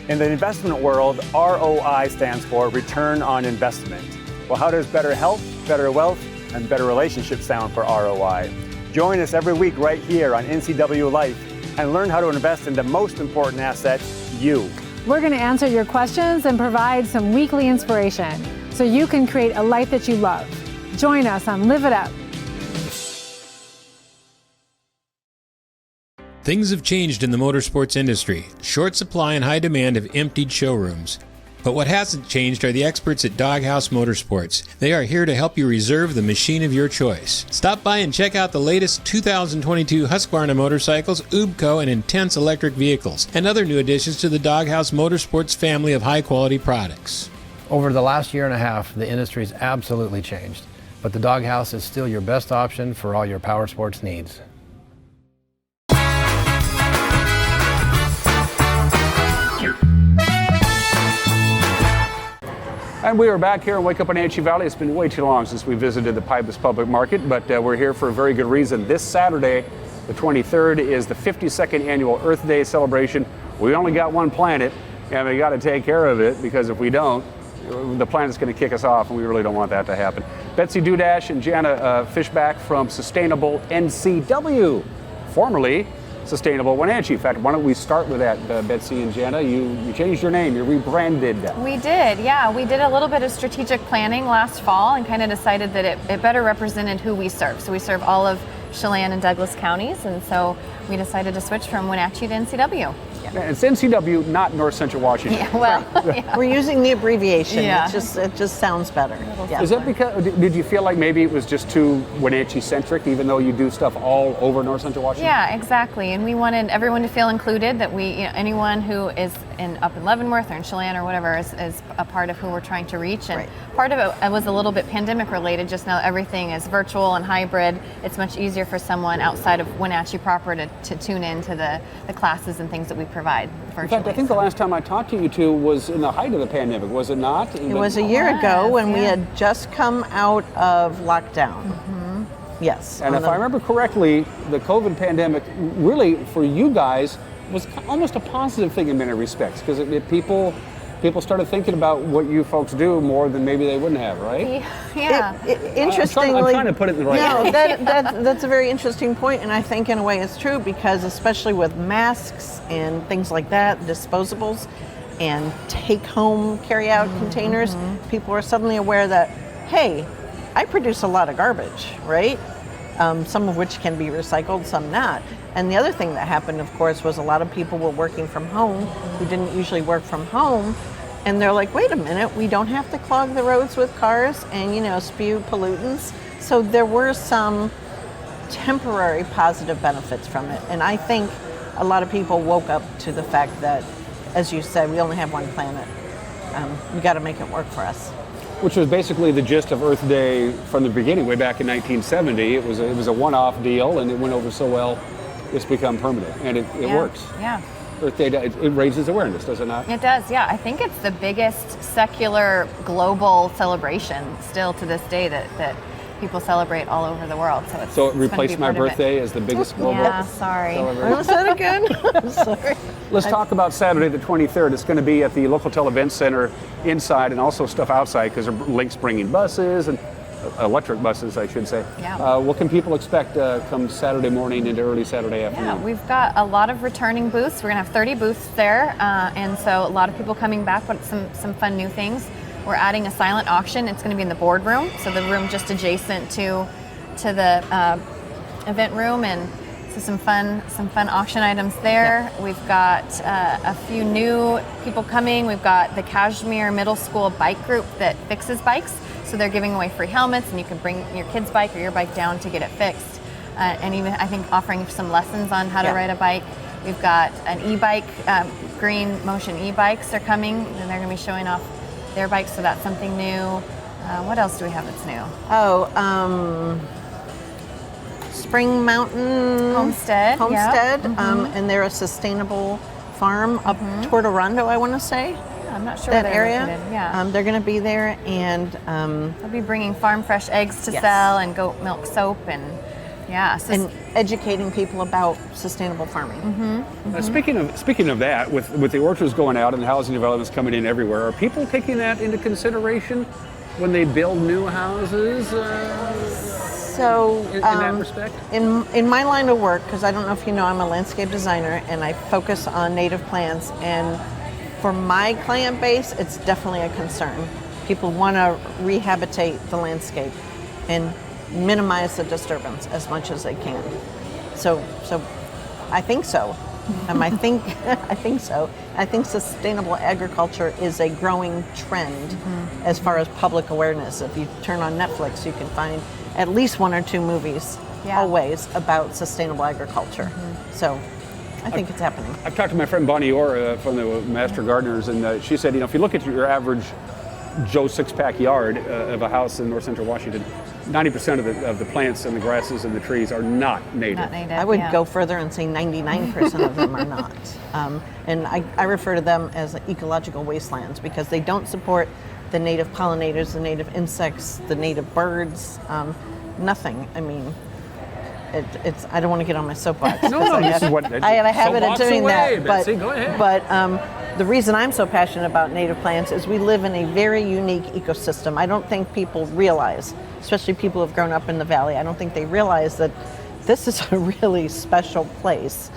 In the investment world, ROI stands for Return on Investment. Well, how does better health, better wealth, and better relationships sound for ROI? Join us every week right here on NCW Life and learn how to invest in the most important asset, you. We're going to answer your questions and provide some weekly inspiration so you can create a life that you love. Join us on Live It Up. Things have changed in the motorsports industry. Short supply and high demand have emptied showrooms. But what hasn't changed are the experts at Doghouse Motorsports. They are here to help you reserve the machine of your choice. Stop by and check out the latest 2022 Husqvarna motorcycles, Ubco, and Intense electric vehicles, and other new additions to the Doghouse Motorsports family of high-quality products. Over the last year and a half, the industry's absolutely changed, but the Doghouse is still your best option for all your power sports needs. And we are back here in Wake Up Wenatchee Valley. It's been way too long since we visited the Pybus Public Market, but we're here for a very good reason. This Saturday, the 23rd, is the 52nd annual Earth Day celebration. We only got one planet, and we got to take care of it, because if we don't, the planet's going to kick us off, and we really don't want that to happen. Betsy Dudash and Jana Fishback from Sustainable NCW, formerly Sustainable Wenatchee. In fact, why don't we start with that, Betsy and Jana? You changed your name, you rebranded. We did, yeah. We did a little bit of strategic planning last fall and kind of decided that it better represented who we serve. So we serve all of Chelan and Douglas counties, and so we decided to switch from Wenatchee to NCW. Yeah. It's NCW, not North Central Washington. Yeah, well, yeah. We're using the abbreviation. Yeah. It just sounds better. Yeah. Is that because, did you feel like maybe it was just too Wenatchee-centric, even though you do stuff all over North Central Washington? Yeah, exactly. And we wanted everyone to feel included, that anyone who is up in Leavenworth or in Chelan or whatever is a part of who we're trying to reach. And part of it was a little bit pandemic related. Just now everything is virtual and hybrid. It's much easier for someone outside of Wenatchee proper to tune into the classes and things that we provide virtually. In fact, I think the last time I talked to you two was in the height of the pandemic, was it not? It was a year ago when we had just come out of lockdown. Mm-hmm. Yes. And if I remember correctly, the COVID pandemic really, for you guys, was almost a positive thing in many respects, because people started thinking about what you folks do more than maybe they wouldn't have, right? Yeah. Interestingly, I'm trying to put it in the right way. No, that's a very interesting point, and I think in a way it's true, because especially with masks and things like that, disposables, and take-home carry-out containers, people are suddenly aware that, hey, I produce a lot of garbage, right? Some of which can be recycled, some not. And the other thing that happened, of course, was a lot of people were working from home who didn't usually work from home. And they're like, wait a minute, we don't have to clog the roads with cars and, spew pollutants. So there were some temporary positive benefits from it. And I think a lot of people woke up to the fact that, as you said, we only have one planet. We got to make it work for us. which was basically the gist of Earth Day from the beginning, way back in 1970. It was a one-off deal, and it went over so well, it's become permanent, and it works. Yeah. Earth Day, it raises awareness, does it not? It does, yeah. I think it's the biggest secular global celebration still to this day that people celebrate all over the world. So it replaced my birthday as the biggest global sorry. celebration. Was that again? I'm sorry. Let's talk about Saturday the 23rd. It's going to be at the Local Event Center inside and also stuff outside because Link's bringing buses and electric buses, I should say. Yeah. What can people expect come Saturday morning into early Saturday afternoon? Yeah, we've got a lot of returning booths. We're going to have 30 booths there, and so a lot of people coming back, but some fun new things. We're adding a silent auction. It's going to be in the boardroom, so the room just adjacent to the event room, and so some fun auction items there. Yep. We've got a few new people coming. We've got the Kashmir Middle School bike group that fixes bikes. So they're giving away free helmets, and you can bring your kid's bike or your bike down to get it fixed. And even, I think, offering some lessons on how to ride a bike. We've got an e-bike, Green Motion e-bikes are coming, and they're going to be showing off their bikes, so that's something new. What else do we have that's new? Spring Mountain Homestead. Yep. And they're a sustainable farm up toward Orondo, I want to say. I'm not sure that where they're area. located. Yeah. They're going to be there, and they'll be bringing farm fresh eggs to sell and goat milk soap and and educating people about sustainable farming. Speaking of that, with the orchards going out and the housing developments coming in everywhere, are people taking that into consideration when they build new houses? So in that respect, in my line of work, because I don't know if you know, I'm a landscape designer and I focus on native plants, and for my client base, it's definitely a concern. People want to rehabilitate the landscape and minimize the disturbance as much as they can. So I think so. I think so. I think sustainable agriculture is a growing trend as far as public awareness. If you turn on Netflix, you can find at least one or two movies always about sustainable agriculture. So I think it's happening. I've talked to my friend Bonnie Orr from the Master Gardeners, and she said, if you look at your average Joe six-pack yard of a house in north central Washington, 90% of the plants and the grasses and the trees are not native. I would go further and say 99% of them are not. And I refer to them as ecological wastelands because they don't support the native pollinators, the native insects, the native birds, nothing. I mean, it's. I don't want to get on my soapbox. No, this is what I have a habit of doing away, that. Betsy, go ahead. But the reason I'm so passionate about native plants is we live in a very unique ecosystem. I don't think people realize, especially people who have grown up in the valley, I don't think they realize that this is a really special place.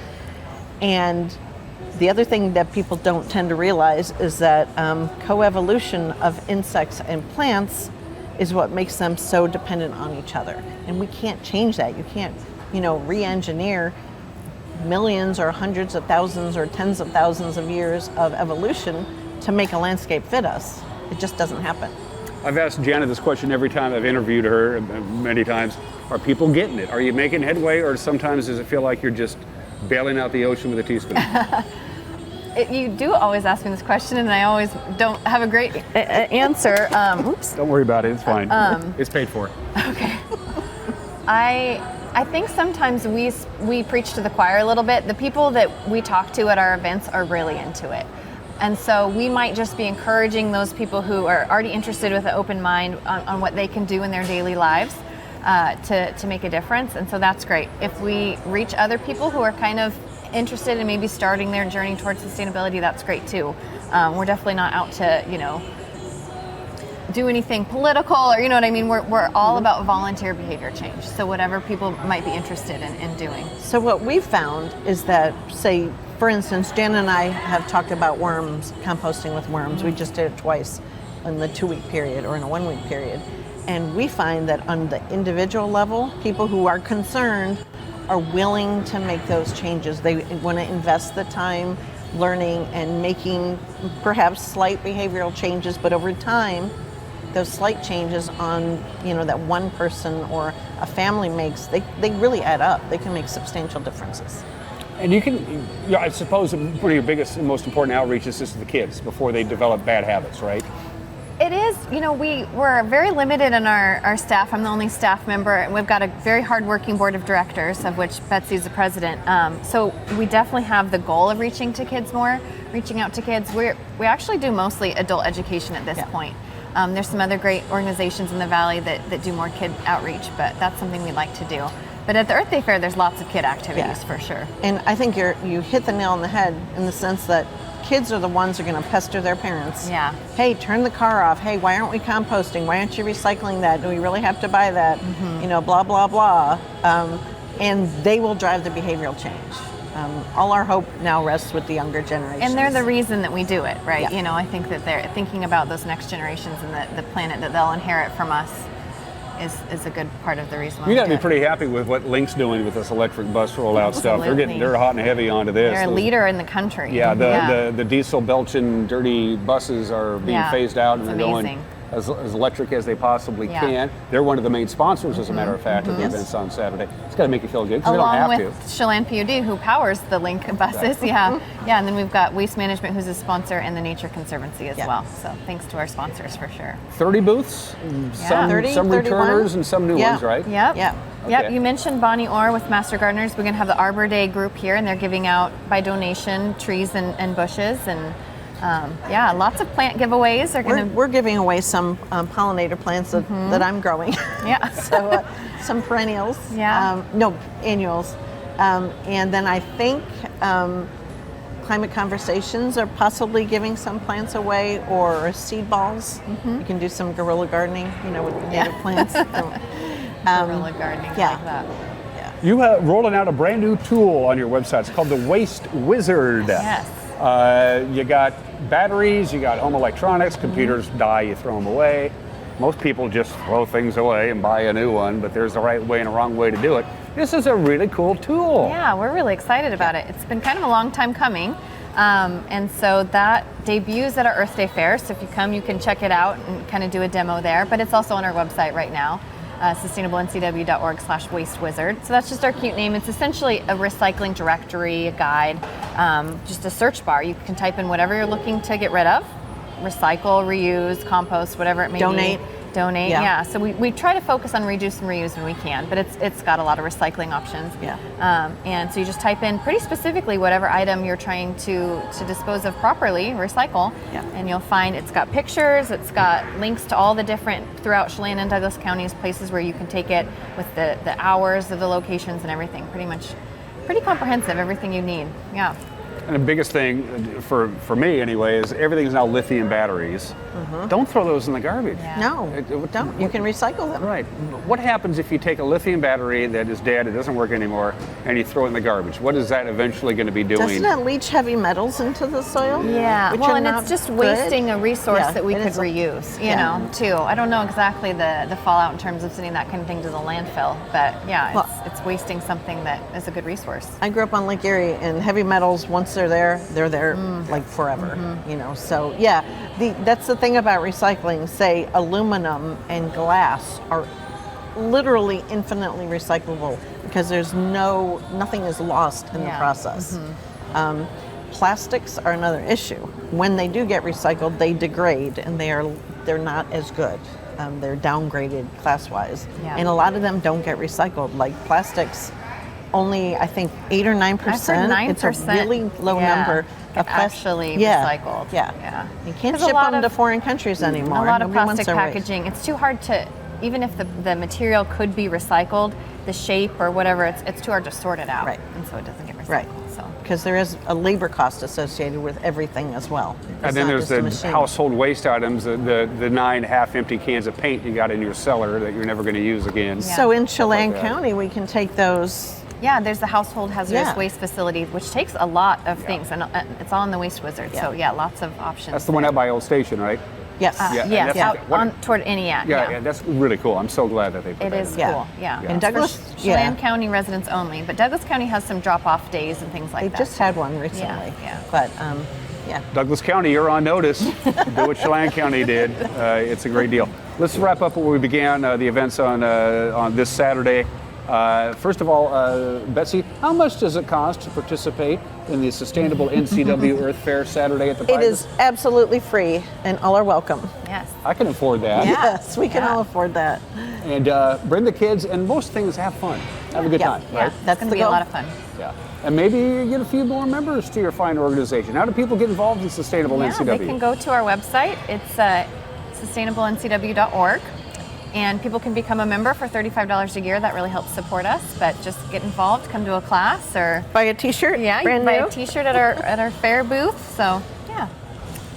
And the other thing that people don't tend to realize is that coevolution of insects and plants is what makes them so dependent on each other. And we can't change that. You can't, re-engineer millions or hundreds of thousands or tens of thousands of years of evolution to make a landscape fit us. It just doesn't happen. I've asked Jana this question every time I've interviewed her many times. Are people getting it? Are you making headway, or sometimes does it feel like you're just bailing out the ocean with a teaspoon? You do always ask me this question, and I always don't have a great answer. Oops. Don't worry about it. It's fine. It's paid for. Okay. I think sometimes we preach to the choir a little bit. The people that we talk to at our events are really into it. And so we might just be encouraging those people who are already interested with an open mind on what they can do in their daily lives to make a difference. And so that's great. If we reach other people who are kind of interested in maybe starting their journey towards sustainability, that's great too. We're definitely not out to, do anything political or, you know what I mean? We're all about volunteer behavior change. So whatever people might be interested in doing. So what we've found is that, say, for instance, Jana and I have talked about worms, composting with worms. We just did it twice in the 2-week period or in a 1-week period. And we find that on the individual level, people who are concerned are willing to make those changes. They want to invest the time learning and making perhaps slight behavioral changes, but over time, those slight changes on, that one person or a family makes, they really add up. They can make substantial differences. And you can, I suppose one of your biggest and most important outreach is to the kids before they develop bad habits, right? it is. You know, we're very limited in our staff. I'm the only staff member, and we've got a very hardworking board of directors, of which Betsy's the president. So we definitely have the goal of reaching out to kids. We actually do mostly adult education at this point. There's some other great organizations in the Valley that do more kid outreach, but that's something we'd like to do. But at the Earth Day Fair, there's lots of kid activities for sure. And I think you hit the nail on the head in the sense that kids are the ones who are going to pester their parents. Yeah. Hey, turn the car off. Hey, why aren't we composting? Why aren't you recycling that? Do we really have to buy that? You know, blah, blah, blah. And they will drive the behavioral change. All our hope now rests with the younger generations. And they're the reason that we do it, right? Yeah. You know, I think that they're thinking about those next generations and the planet that they'll inherit from us is a good part of the reason why You got to we be pretty happy with what Link's doing with this electric bus rollout stuff. They're hot and heavy onto this. They're a leader in the country. Yeah, the diesel belching dirty buses are being phased out, and they're going as electric as they possibly can. They're one of the main sponsors, as a matter of fact, of the events on Saturday. It's got to make you feel good because they don't have Along with Chelan PUD, who powers the Link buses. Yeah, and then we've got Waste Management, who's a sponsor, and the Nature Conservancy as well. So thanks to our sponsors for sure. 30 booths, some 31. returners and some new ones, right? Yep. Okay. Yep. You mentioned Bonnie Orr with Master Gardeners. We're going to have the Arbor Day group here, and they're giving out by donation trees and bushes and. Lots of plant giveaways. We're giving away some pollinator plants that I'm growing. Yeah. So some perennials. Yeah. No, annuals. And then I think Climate Conversations are possibly giving some plants away or seed balls. You can do some guerrilla gardening, with native plants. Guerrilla gardening, like that. You rolling out a brand new tool on your website. It's called the Waste Wizard. Yes. You got batteries, you got home electronics, computers die, you throw them away. Most people just throw things away and buy a new one, but there's a right way and a wrong way to do it. This is a really cool tool. Yeah, we're really excited about it. It's been kind of a long time coming. And so that debuts at our Earth Day Fair. So if you come, you can check it out and kind of do a demo there. But it's also on our website right now. sustainablencw.org/wastewizard. So that's just our cute name. It's essentially a recycling directory, a guide, just a search bar. You can type in whatever you're looking to get rid of, recycle, reuse, compost, whatever it may be. Donate, yeah. So we try to focus on reduce and reuse when we can, but it's got a lot of recycling options. Yeah. And so you just type in pretty specifically whatever item you're trying to dispose of properly, recycle, and you'll find it's got pictures, it's got links to all the different, throughout Chelan and Douglas counties, places where you can take it with the hours of the locations and everything. Pretty comprehensive, everything you need. Yeah. And the biggest thing for me anyway is everything's now lithium batteries. Don't throw those in the garbage. Yeah. No, don't. You can recycle them. Right. What happens if you take a lithium battery that is dead, it doesn't work anymore, and you throw it in the garbage? What is that eventually going to be doing? Doesn't it leach heavy metals into the soil? Yeah. Which well, are and not it's just good? wasting a resource that we could reuse, you know, too. I don't know exactly the fallout in terms of sending that kind of thing to the landfill, but yeah, it's wasting something that is a good resource. I grew up on Lake Erie, and heavy metals, once they're there like forever, So yeah, that's the thing about recycling. Say aluminum and glass are literally infinitely recyclable because there's nothing is lost in the process. Plastics are another issue. When they do get recycled, they degrade and they're not as good. They're downgraded class-wise, and a lot of them don't get recycled. Like plastics, only I think 8 or 9%. It's a really low number. Actually recycled. Yeah. You can't ship them to foreign countries anymore. A lot of plastic packaging. It's too hard to, even if the material could be recycled, the shape or whatever, it's too hard to sort it out. Right. And so it doesn't get recycled. Right. Because there is a labor cost associated with everything as well. And then there's the household waste items, the 9 half-empty cans of paint you got in your cellar that you're never going to use again. Yeah. So in Chelan County, we can take those. Yeah, there's the household hazardous waste facility, which takes a lot of things, and it's all in the Waste Wizard. So lots of options. That's the one out by Old Station, right? Yes. Yes, out toward Eniac. Yeah, that's really cool. I'm so glad that they put that in. It is cool. Yeah. And Douglas, Chelan County residents only, but Douglas County has some drop-off days and things like that. They just had one recently. Yeah. But Douglas County, you're on notice. Do what Chelan County did. It's a great deal. Let's wrap up where we began the events on this Saturday. First of all, Betsy, how much does it cost to participate in the Sustainable NCW Earth Fair Saturday at the Pybus? It is absolutely free, and all are welcome. Yes. I can afford that. Yes, we can all afford that. And bring the kids, and most things, have fun. Have a good time, right? That's going to be a lot of fun. Yeah. And maybe you get a few more members to your fine organization. How do people get involved in Sustainable NCW? They can go to our website. It's sustainablencw.org. And people can become a member for $35 a year. That really helps support us. But just get involved, come to a class, or buy a T-shirt. Yeah, you can buy a T-shirt at our fair booth. So yeah.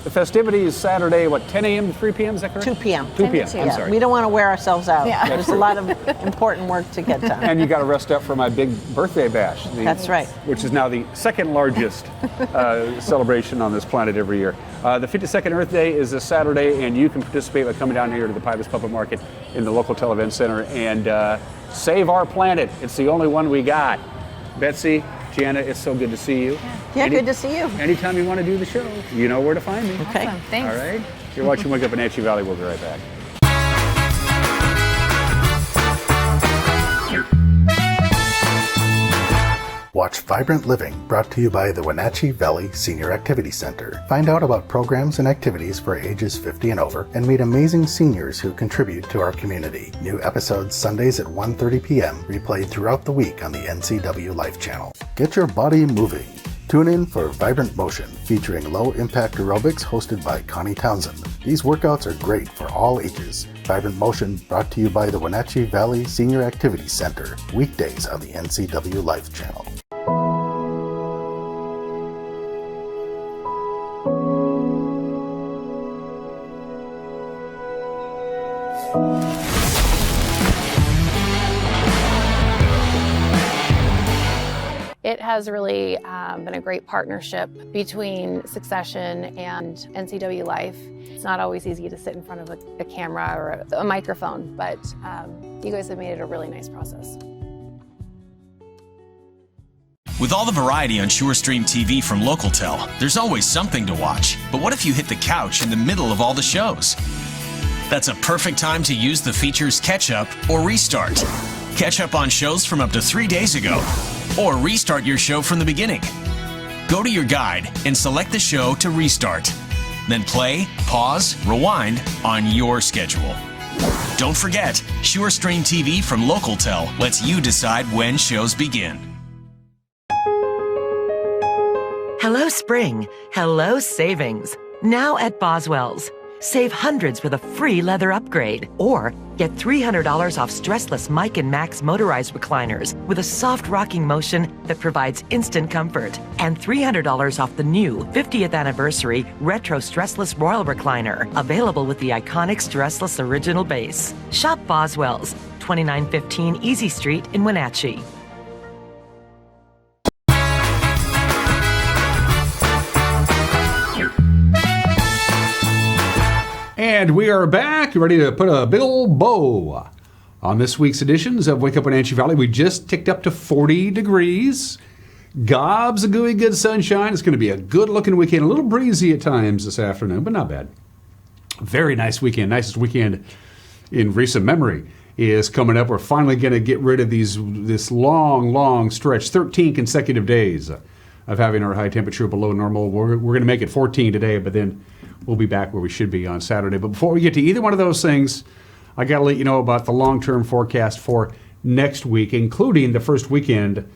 The festivities Saturday, 10 a.m. to 3 p.m., is that correct? 2 p.m. 2 p.m., I'm sorry. We don't want to wear ourselves out. Yeah. There's a lot of important work to get done. And you got to rest up for my big birthday bash. That's right. Which is now the second largest celebration on this planet every year. The 52nd Earth Day is this Saturday, and you can participate by coming down here to the Pybus Puppet Market in the local Tel Center and save our planet. It's the only one we got. Betsy, Jana, it's so good to see you. Yeah, good to see you. Anytime you want to do the show, you know where to find me. Okay. Awesome. Thanks. All right. You're watching Wake Up Wenatchee Valley. We'll be right back. Watch Vibrant Living, brought to you by the Wenatchee Valley Senior Activity Center. Find out about programs and activities for ages 50 and over, and meet amazing seniors who contribute to our community. New episodes Sundays at 1:30 p.m., replayed throughout the week on the NCW Life channel. Get your body moving. Tune in for Vibrant Motion, featuring low-impact aerobics hosted by Connie Townsend. These workouts are great for all ages. Vibrant Motion, brought to you by the Wenatchee Valley Senior Activity Center, weekdays on the NCW Life channel. It has really been a great partnership between Succession and NCW Life. It's not always easy to sit in front of a camera or a microphone, but you guys have made it a really nice process. With all the variety on SureStream TV from LocalTel, there's always something to watch. But what if you hit the couch in the middle of all the shows? That's a perfect time to use the features Catch Up or Restart. Catch up on shows from up to 3 days ago, or restart your show from the beginning. Go to your guide and select the show to restart. Then play, pause, rewind on your schedule. Don't forget, SureStream TV from LocalTel lets you decide when shows begin. Hello spring, hello savings. Now at Boswell's. Save hundreds with a free leather upgrade. Or get $300 off stressless Mike and Max motorized recliners with a soft rocking motion that provides instant comfort. And $300 off the new 50th anniversary retro stressless Royal recliner, available with the iconic stressless original base. Shop Boswell's, 2915 Easy Street in Wenatchee. And we are back, ready to put a big old bow on this week's editions of Wake Up Wenatchee Valley. We just ticked up to 40 degrees. Gobs of gooey good sunshine. It's going to be a good-looking weekend. A little breezy at times this afternoon, but not bad. Very nice weekend. Nicest weekend in recent memory is coming up. We're finally going to get rid of this long stretch, 13 consecutive days of having our high temperature below normal. We're going to make it 14 today, but then we'll be back where we should be on Saturday. But before we get to either one of those things, I got to let you know about the long-term forecast for next week, including the first weekend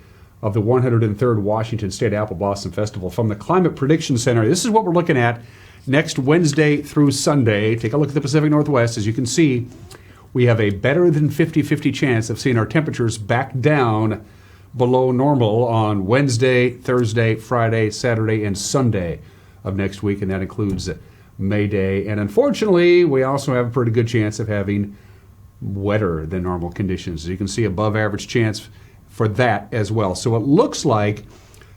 of the 103rd Washington State Apple Blossom Festival from the Climate Prediction Center. This is what we're looking at next Wednesday through Sunday. Take a look at the Pacific Northwest. As you can see, we have a better than 50-50 chance of seeing our temperatures back down below normal on Wednesday, Thursday, Friday, Saturday, and Sunday of next week, and that includes May Day. And unfortunately, we also have a pretty good chance of having wetter than normal conditions. As you can see, above average chance for that as well. So it looks like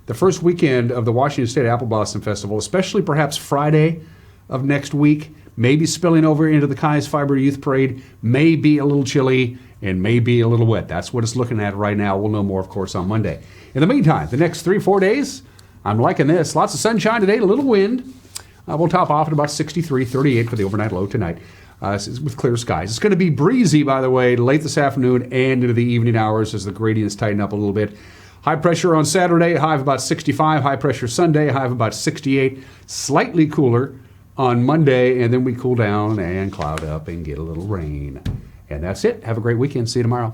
the first weekend of the Washington State Apple Blossom Festival, especially perhaps Friday of next week, maybe spilling over into the Kai's Fiber Youth Parade, may be a little chilly and may be a little wet. That's what it's looking at right now. We'll know more, of course, on Monday. In the meantime, the next 3-4 days, I'm liking this. Lots of sunshine today, a little wind. We'll top off at about 63, 38 for the overnight low tonight. with clear skies. It's going to be breezy, by the way, late this afternoon and into the evening hours as the gradients tighten up a little bit. High pressure on Saturday, high of about 65. High pressure Sunday, high of about 68. Slightly cooler on Monday, and then we cool down and cloud up and get a little rain. And that's it. Have a great weekend. See you tomorrow.